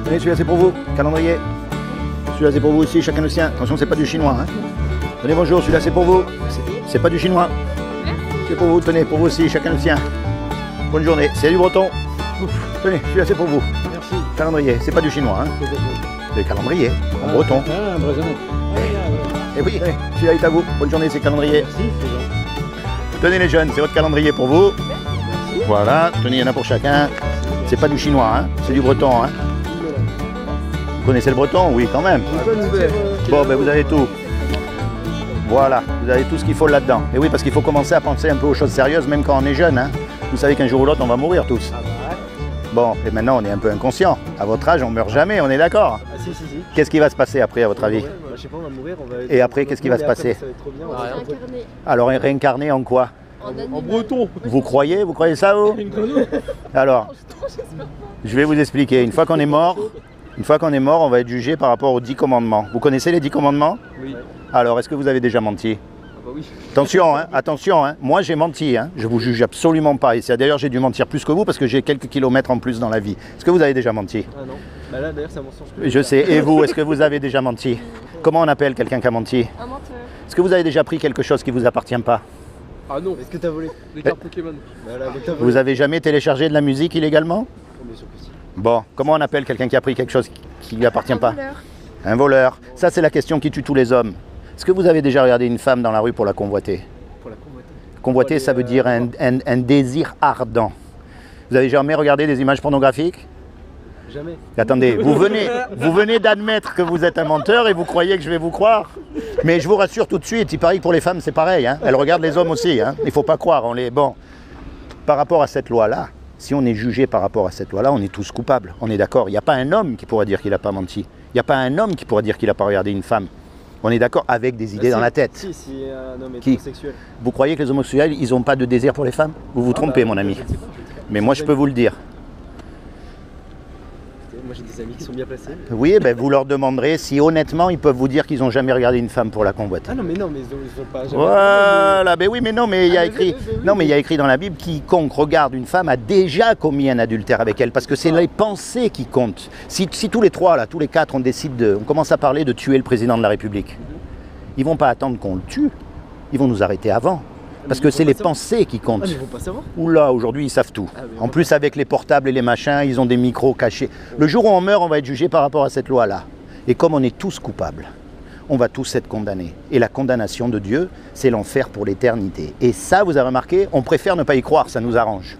Tenez, celui-là c'est pour vous, calendrier. Celui-là c'est pour vous aussi, chacun le sien. Attention, c'est pas du chinois. Hein. Tenez, bonjour, celui-là c'est pour vous. C'est pas du chinois. C'est pour vous, tenez, pour vous aussi, chacun le sien. Bonne journée, c'est du breton. Ouf. Tenez, celui-là c'est pour vous. Merci. Calendrier, c'est pas du chinois. Hein. C'est calendrier, en breton. Ah, brésilien. Et oui, celui-là est à vous. Bonne journée, c'est calendrier. Merci, c'est gentil. Tenez les jeunes, c'est votre calendrier pour vous. Merci. Voilà, tenez, il y en a pour chacun. C'est pas du chinois, hein. C'est du breton. Hein. Vous connaissez le breton? Oui, quand même. Bon, ben vous avez tout. Voilà, vous avez tout ce qu'il faut là-dedans. Et oui, parce qu'il faut commencer à penser un peu aux choses sérieuses, même quand on est jeune. Hein. Vous savez qu'un jour ou l'autre, on va mourir tous. Bon, et maintenant, on est un peu inconscient. À votre âge, on meurt jamais, on est d'accord? Ah si. Qu'est-ce qui va se passer après, à votre avis? Je sais pas, on va mourir, on va... Et après, qu'est-ce qui va se passer? Ça va être trop bien, On va réincarner Alors, réincarné en quoi? en breton. Vous croyez ça, vous? Alors, je vais vous expliquer. Une fois qu'on est mort, on va être jugé par rapport aux 10 commandements. Vous connaissez les 10 commandements? Oui. Alors, est-ce que vous avez déjà menti? Ah bah oui. Attention, hein. Moi j'ai menti, hein. Je vous juge absolument pas. Et d'ailleurs j'ai dû mentir plus que vous parce que j'ai quelques kilomètres en plus dans la vie. Est-ce que vous avez déjà menti? Ah non. Bah là d'ailleurs c'est un mensonge. Que je sais. Et vous, est-ce que vous avez déjà menti? Comment on appelle quelqu'un qui a menti? un menteur. Est-ce que vous avez déjà pris quelque chose qui ne vous appartient pas? Ah non. Est-ce que t'as volé? Des cartes Pokémon. Voilà, vous avez jamais téléchargé de la musique illégalement? Bien sûr que si. Bon, comment on appelle quelqu'un qui a pris quelque chose qui ne lui appartient pas? Voleur. Un voleur. Ça c'est la question qui tue tous les hommes. Est-ce que vous avez déjà regardé une femme dans la rue pour la convoiter? Pour la convoiter. Convoiter, ça veut dire un désir ardent. Vous avez jamais regardé des images pornographiques? Jamais. Attendez, vous venez d'admettre que vous êtes un menteur et vous croyez que je vais vous croire? Mais je vous rassure tout de suite, il paraît que pour les femmes c'est pareil. Hein. Elles regardent les hommes aussi. Hein. Il ne faut pas croire. Bon, par rapport à cette loi-là, si on est jugé par rapport à cette loi-là, on est tous coupables. On est d'accord. Il n'y a pas un homme qui pourra dire qu'il n'a pas menti. Il n'y a pas un homme qui pourra dire qu'il n'a pas regardé une femme. On est d'accord avec des idées dans la tête. Si un homme est homosexuel. Vous croyez que les homosexuels, ils n'ont pas de désir pour les femmes? Vous vous trompez, mon ami. Mais moi, je peux vous le dire. Moi, j'ai des amis qui sont bien placés. Oui, ben, vous leur demanderez si honnêtement, ils peuvent vous dire qu'ils n'ont jamais regardé une femme pour la convoiter. Ah non, mais ils ont pas jamais. Voilà, ben oui, mais non, mais il y a écrit, mais il y a écrit dans la Bible, quiconque regarde une femme a déjà commis un adultère avec elle, parce que c'est les pensées qui comptent. Si tous les trois, là, tous les quatre, on commence à parler de tuer le président de la République, ils vont pas attendre qu'on le tue, ils vont nous arrêter avant. Parce que c'est les pensées qui comptent. Ah, mais ils vont pas savoir. Oula, aujourd'hui ils savent tout. En plus avec les portables et les machins, ils ont des micros cachés. Le jour où on meurt, on va être jugé par rapport à cette loi-là. Et comme on est tous coupables, on va tous être condamnés. Et la condamnation de Dieu, c'est l'enfer pour l'éternité. Et ça, vous avez remarqué, on préfère ne pas y croire, ça nous arrange.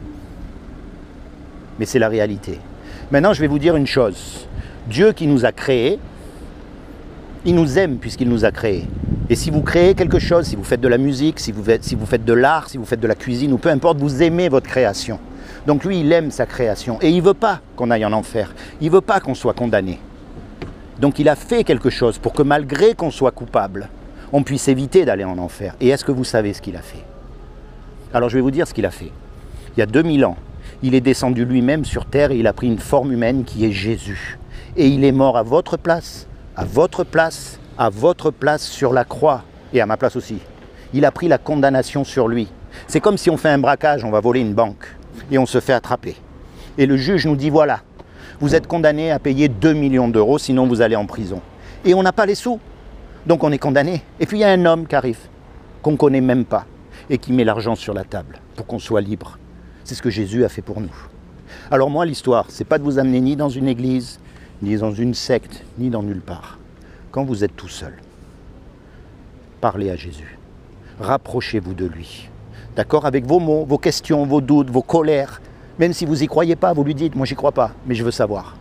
Mais c'est la réalité. Maintenant, je vais vous dire une chose. Dieu qui nous a créés, il nous aime puisqu'il nous a créés. Et si vous créez quelque chose, si vous faites de la musique, si vous faites de l'art, si vous faites de la cuisine, ou peu importe, vous aimez votre création. Donc lui, il aime sa création. Et il ne veut pas qu'on aille en enfer. Il ne veut pas qu'on soit condamné. Donc il a fait quelque chose pour que malgré qu'on soit coupable, on puisse éviter d'aller en enfer. Et est-ce que vous savez ce qu'il a fait? Alors je vais vous dire ce qu'il a fait. Il y a 2000 ans, il est descendu lui-même sur terre et il a pris une forme humaine qui est Jésus. Et il est mort à votre place, à votre place, à votre place sur la croix, et à ma place aussi. Il a pris la condamnation sur lui. C'est comme si on fait un braquage, on va voler une banque, et on se fait attraper. Et le juge nous dit, voilà, vous êtes condamné à payer 2 millions d'euros, sinon vous allez en prison. Et on n'a pas les sous, donc on est condamné. Et puis il y a un homme qui arrive, qu'on ne connaît même pas, et qui met l'argent sur la table, pour qu'on soit libre. C'est ce que Jésus a fait pour nous. Alors moi, l'histoire, c'est pas de vous amener ni dans une église, ni dans une secte, ni dans nulle part. Quand vous êtes tout seul, parlez à Jésus. Rapprochez-vous de lui. D'accord? Avec vos mots, vos questions, vos doutes, vos colères. Même si vous n'y croyez pas, vous lui dites, moi j'y crois pas, mais je veux savoir.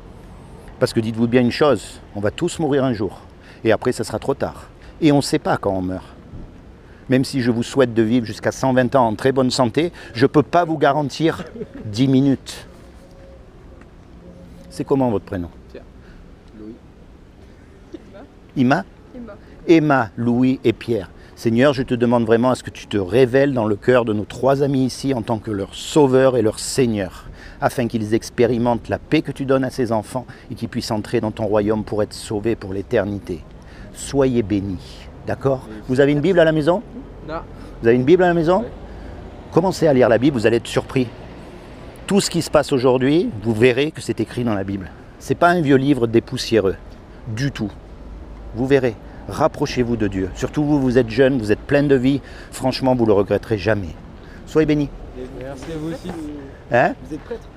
Parce que dites-vous bien une chose, on va tous mourir un jour. Et après, ça sera trop tard. Et on ne sait pas quand on meurt. Même si je vous souhaite de vivre jusqu'à 120 ans en très bonne santé, je ne peux pas vous garantir 10 minutes. C'est comment votre prénom? Louis. Ima? Emma, Louis et Pierre. Seigneur, je te demande vraiment à ce que tu te révèles dans le cœur de nos 3 amis ici en tant que leur sauveur et leur Seigneur, afin qu'ils expérimentent la paix que tu donnes à ces enfants et qu'ils puissent entrer dans ton royaume pour être sauvés pour l'éternité. Soyez bénis, d'accord? Vous avez une Bible à la maison? Non. Vous avez une Bible à la maison? Oui. Commencez à lire la Bible, vous allez être surpris. Tout ce qui se passe aujourd'hui, vous verrez que c'est écrit dans la Bible. C'est pas un vieux livre dépoussiéreux, du tout. Vous verrez, rapprochez-vous de Dieu. Surtout vous, vous êtes jeune, vous êtes plein de vie. Franchement, vous ne le regretterez jamais. Soyez bénis. Merci à vous aussi. Hein? Vous êtes prêtre?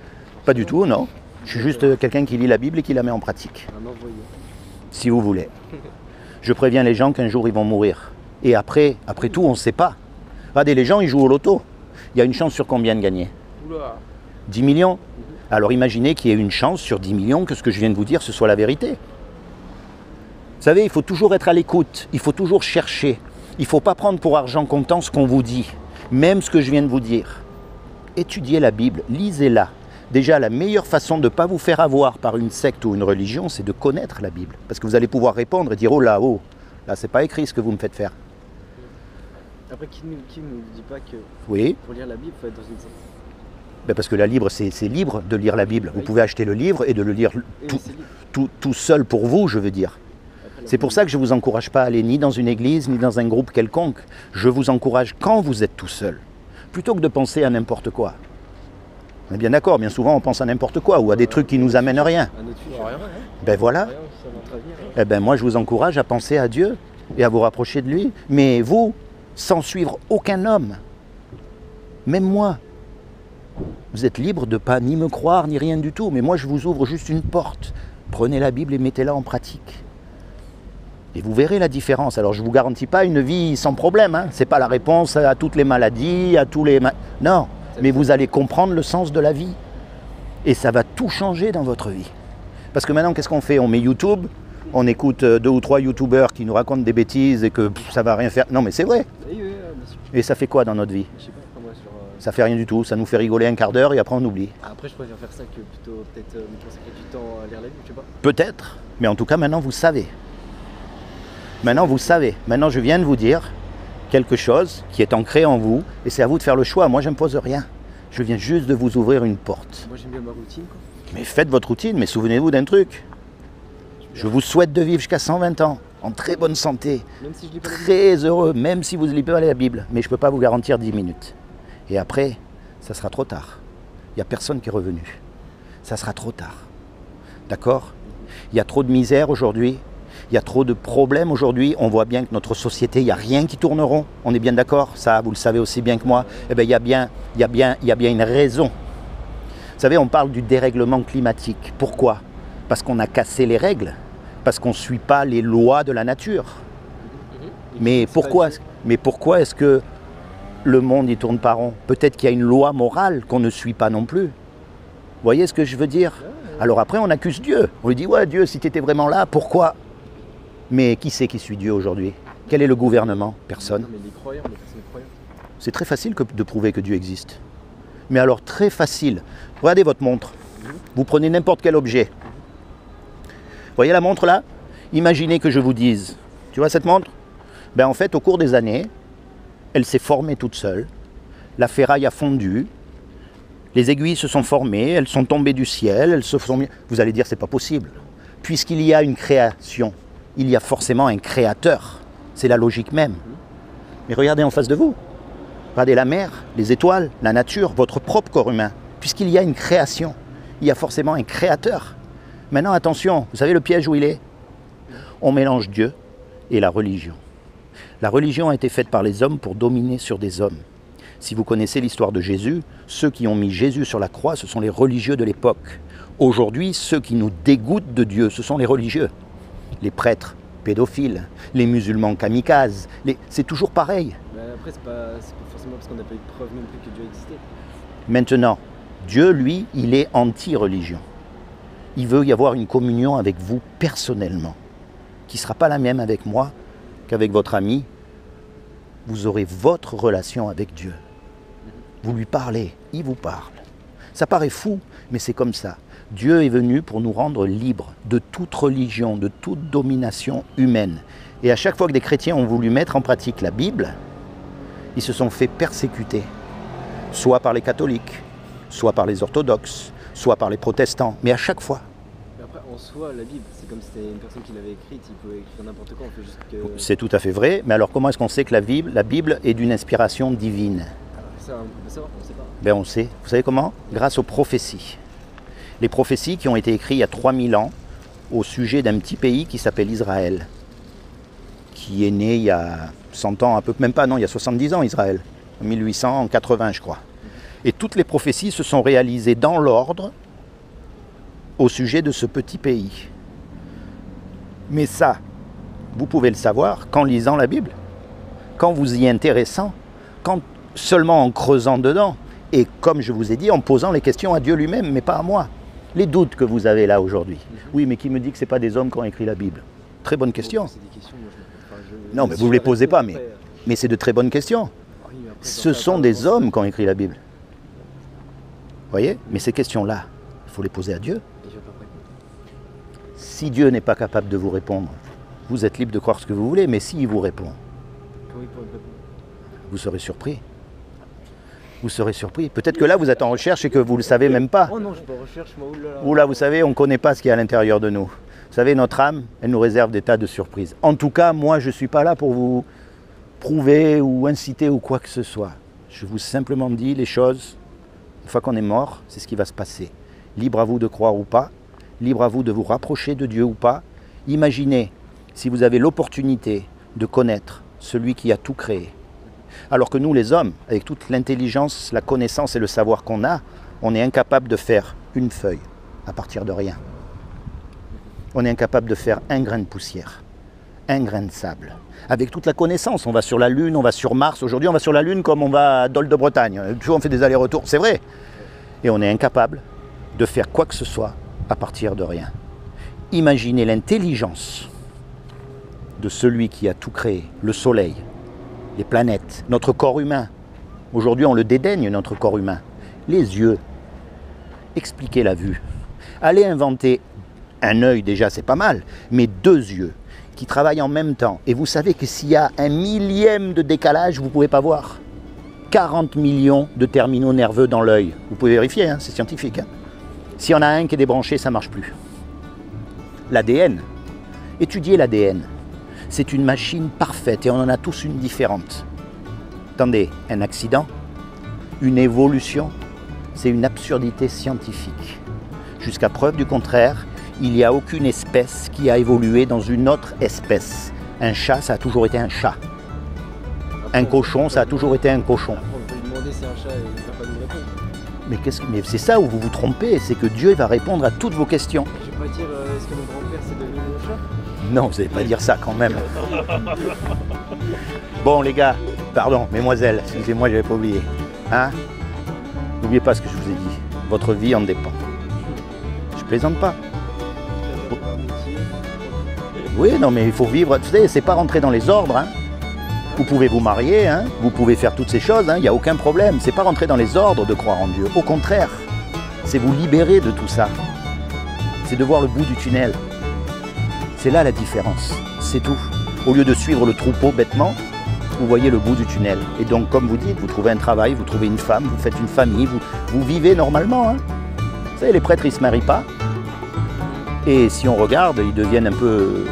Pas du tout, non. Je suis juste quelqu'un qui lit la Bible et qui la met en pratique. Un envoyé. Si vous voulez. Je préviens les gens qu'un jour ils vont mourir. Et après tout, on ne sait pas. Regardez, les gens, ils jouent au loto. Il y a une chance sur combien de gagner? Oula. 10 millions. Alors imaginez qu'il y ait une chance sur 10 millions que ce que je viens de vous dire, ce soit la vérité. Vous savez, il faut toujours être à l'écoute. Il faut toujours chercher. Il ne faut pas prendre pour argent comptant ce qu'on vous dit. Même ce que je viens de vous dire. Étudiez la Bible, lisez-la. Déjà, la meilleure façon de ne pas vous faire avoir par une secte ou une religion, c'est de connaître la Bible. Parce que vous allez pouvoir répondre et dire « Oh là, c'est pas écrit ce que vous me faites faire. » Après, qui ne nous dit pas que Oui. pour lire la Bible, il faut être dans une secte? Ben parce que la libre, c'est libre de lire la Bible. Vous pouvez acheter le livre et de le lire tout seul pour vous, je veux dire. C'est pour ça que je ne vous encourage pas à aller ni dans une église, ni dans un groupe quelconque. Je vous encourage quand vous êtes tout seul, plutôt que de penser à n'importe quoi. On est bien d'accord, bien souvent on pense à n'importe quoi, ou à des trucs qui nous amènent rien. À notre futur. Rien. Ben voilà. Rien, ça va notre avenir. Eh ben moi je vous encourage à penser à Dieu et à vous rapprocher de lui. Mais vous, sans suivre aucun homme, même moi, vous êtes libre de ne pas ni me croire, ni rien du tout. Mais moi je vous ouvre juste une porte. Prenez la Bible et mettez-la en pratique. Et vous verrez la différence. Alors je ne vous garantis pas une vie sans problème. Hein. Ce n'est pas la réponse à toutes les maladies, à tous les... Non, mais vous allez comprendre le sens de la vie. Et ça va tout changer dans votre vie. Parce que maintenant, qu'est-ce qu'on fait? On met YouTube, on écoute 2 ou 3 youtubeurs qui nous racontent des bêtises et que ça va rien faire. Non mais c'est vrai. Oui, bien sûr. Et ça fait quoi dans notre vie? Je sais pas, après, moi, sur, Ça fait rien du tout. Ça nous fait rigoler un quart d'heure et après on oublie. Après, je préfère faire ça que plutôt peut-être me consacrer du temps à lire la Bible, je sais pas. Peut-être, mais en tout cas maintenant vous savez. Maintenant vous savez. Maintenant je viens de vous dire quelque chose qui est ancré en vous et c'est à vous de faire le choix. Moi j'impose rien. Je viens juste de vous ouvrir une porte. Moi, j'aime bien ma routine, quoi. Mais faites votre routine, mais souvenez-vous d'un truc. Je vous souhaite de vivre jusqu'à 120 ans, en très bonne santé, Même si je lis pas la Bible. très heureux, même si vous ne lisez pas la Bible. Mais je ne peux pas vous garantir 10 minutes. Et après, ça sera trop tard. Il n'y a personne qui est revenu. Ça sera trop tard. D'accord? Il y a trop de misère aujourd'hui. Il y a trop de problèmes aujourd'hui. On voit bien que notre société, il n'y a rien qui tourne rond. On est bien d'accord? Ça, vous le savez aussi bien que moi. Eh bien, il y a bien une raison. Vous savez, on parle du dérèglement climatique. Pourquoi? Parce qu'on a cassé les règles. Parce qu'on ne suit pas les lois de la nature. Mais pourquoi est-ce que le monde ne tourne pas rond? Peut-être qu'il y a une loi morale qu'on ne suit pas non plus. Vous voyez ce que je veux dire? Alors après, on accuse Dieu. On lui dit, ouais, Dieu, si tu étais vraiment là, pourquoi? Mais qui c'est qui suit Dieu aujourd'hui? Quel est le gouvernement? Personne. Non, mais les croyants, les personnes croyantes. C'est très facile de prouver que Dieu existe. Mais alors, très facile. Regardez votre montre. Vous prenez n'importe quel objet. Vous voyez la montre là? Imaginez que je vous dise, tu vois cette montre? Ben en fait, au cours des années, elle s'est formée toute seule. La ferraille a fondu. Les aiguilles se sont formées, elles sont tombées du ciel, elles se sont... Vous allez dire, c'est pas possible. Puisqu'il y a une création, il y a forcément un créateur. C'est la logique même. Mais regardez en face de vous. Regardez la mer, les étoiles, la nature, votre propre corps humain. Puisqu'il y a une création, il y a forcément un créateur. Maintenant, attention, vous savez le piège où il est? On mélange Dieu et la religion. La religion a été faite par les hommes pour dominer sur des hommes. Si vous connaissez l'histoire de Jésus, ceux qui ont mis Jésus sur la croix, ce sont les religieux de l'époque. Aujourd'hui, ceux qui nous dégoûtent de Dieu, ce sont les religieux. Les prêtres pédophiles, les musulmans kamikazes, c'est toujours pareil. Mais après, c'est pas forcément parce qu'on n'a pas eu de preuve non plus que Dieu existait. Maintenant, Dieu, lui, il est anti-religion. Il veut y avoir une communion avec vous personnellement, qui ne sera pas la même avec moi qu'avec votre ami. Vous aurez votre relation avec Dieu. Vous lui parlez, il vous parle. Ça paraît fou, mais c'est comme ça. Dieu est venu pour nous rendre libres de toute religion, de toute domination humaine. Et à chaque fois que des chrétiens ont voulu mettre en pratique la Bible, ils se sont fait persécuter, soit par les catholiques, soit par les orthodoxes, soit par les protestants, mais à chaque fois. Mais après, en soi, la Bible, c'est comme si c'était une personne qui l'avait écrite, il pouvait écrire n'importe quoi, on fait juste que... C'est tout à fait vrai, mais alors comment est-ce qu'on sait que la Bible est d'une inspiration divine? Ça, on peut savoir, on sait pas. Ben on sait. Vous savez comment? Grâce aux prophéties. Les prophéties qui ont été écrites il y a 3000 ans au sujet d'un petit pays qui s'appelle Israël, qui est né il y a 100 ans, un peu, même pas, non, il y a 70 ans Israël, en 1880 je crois. Et toutes les prophéties se sont réalisées dans l'ordre au sujet de ce petit pays. Mais ça, vous pouvez le savoir qu'en lisant la Bible, qu'en vous y intéressant, seulement en creusant dedans, et comme je vous ai dit, en posant les questions à Dieu lui-même, mais pas à moi. Les doutes que vous avez là aujourd'hui. Oui, mais qui me dit que ce n'est pas des hommes qui ont écrit la Bible? Très bonne question. Non, mais vous ne les posez pas, mais c'est de très bonnes questions. Ce sont des hommes qui ont écrit la Bible. Vous voyez? Mais ces questions-là, il faut les poser à Dieu. Si Dieu n'est pas capable de vous répondre, vous êtes libre de croire ce que vous voulez, mais s'il vous répond, vous serez surpris. Vous serez surpris. Peut-être que là, vous êtes en recherche et que vous ne le savez même pas. Oh non, je suis pas en recherche, moi, oulala. Oula, vous savez, on ne connaît pas ce qu'il y a à l'intérieur de nous. Vous savez, notre âme, elle nous réserve des tas de surprises. En tout cas, moi, je ne suis pas là pour vous prouver ou inciter ou quoi que ce soit. Je vous simplement dis les choses. Une fois qu'on est mort, c'est ce qui va se passer. Libre à vous de croire ou pas. Libre à vous de vous rapprocher de Dieu ou pas. Imaginez, si vous avez l'opportunité de connaître celui qui a tout créé. Alors que nous, les hommes, avec toute l'intelligence, la connaissance et le savoir qu'on a, on est incapable de faire une feuille à partir de rien. On est incapable de faire un grain de poussière, un grain de sable. Avec toute la connaissance, on va sur la Lune, on va sur Mars. Aujourd'hui, on va sur la Lune comme on va à Dole de Bretagne. Toujours, on fait des allers-retours, c'est vrai. Et on est incapable de faire quoi que ce soit à partir de rien. Imaginez l'intelligence de celui qui a tout créé, le soleil, les planètes, notre corps humain. Aujourd'hui, on le dédaigne, notre corps humain. Les yeux. Expliquez la vue. Allez inventer un œil, déjà, c'est pas mal, mais 2 yeux qui travaillent en même temps. Et vous savez que s'il y a 1 millième de décalage, vous ne pouvez pas voir. 40 millions de terminaux nerveux dans l'œil. Vous pouvez vérifier, hein, c'est scientifique. Hein. S'il y en a un qui est débranché, ça ne marche plus. L'ADN. Étudiez l'ADN. C'est une machine parfaite et on en a tous une différente. Attendez, un accident, une évolution, c'est une absurdité scientifique. Jusqu'à preuve du contraire, il n'y a aucune espèce qui a évolué dans une autre espèce. Un chat, ça a toujours été un chat. Un cochon, ça a toujours été un cochon. Après, on peut lui demander si c'est un chat et il ne va pas nous répondre. Mais c'est ça où vous vous trompez, c'est que Dieu va répondre à toutes vos questions. Je vais pas dire est-ce que mon grand-père c'est devenu un chat? Non, vous n'allez pas dire ça quand même. Bon les gars, pardon, mesdemoiselles, excusez-moi, je n'avais pas oublié. Hein? N'oubliez pas ce que je vous ai dit. Votre vie en dépend. Je plaisante pas. Oui, non, mais il faut vivre. Vous savez, c'est pas rentrer dans les ordres. Hein. Vous pouvez vous marier, hein. Vous pouvez faire toutes ces choses. Il n'y a aucun problème. C'est pas rentrer dans les ordres de croire en Dieu. Au contraire, c'est vous libérer de tout ça. C'est de voir le bout du tunnel. C'est là la différence. C'est tout. Au lieu de suivre le troupeau bêtement, vous voyez le bout du tunnel. Et donc, comme vous dites, vous trouvez un travail, vous trouvez une femme, vous faites une famille, vous vivez normalement. Hein. Vous savez, les prêtres, ils ne se marient pas. Et si on regarde, ils deviennent un peu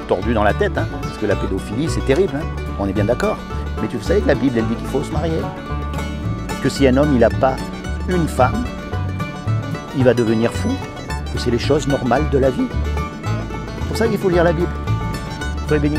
tordus dans la tête. Hein, parce que la pédophilie, c'est terrible. Hein, on est bien d'accord. Mais vous savez que la Bible, elle dit qu'il faut se marier. Que si un homme, il n'a pas une femme, il va devenir fou. Que c'est les choses normales de la vie. C'est pour ça qu'il faut lire la Bible. Soyez bénis.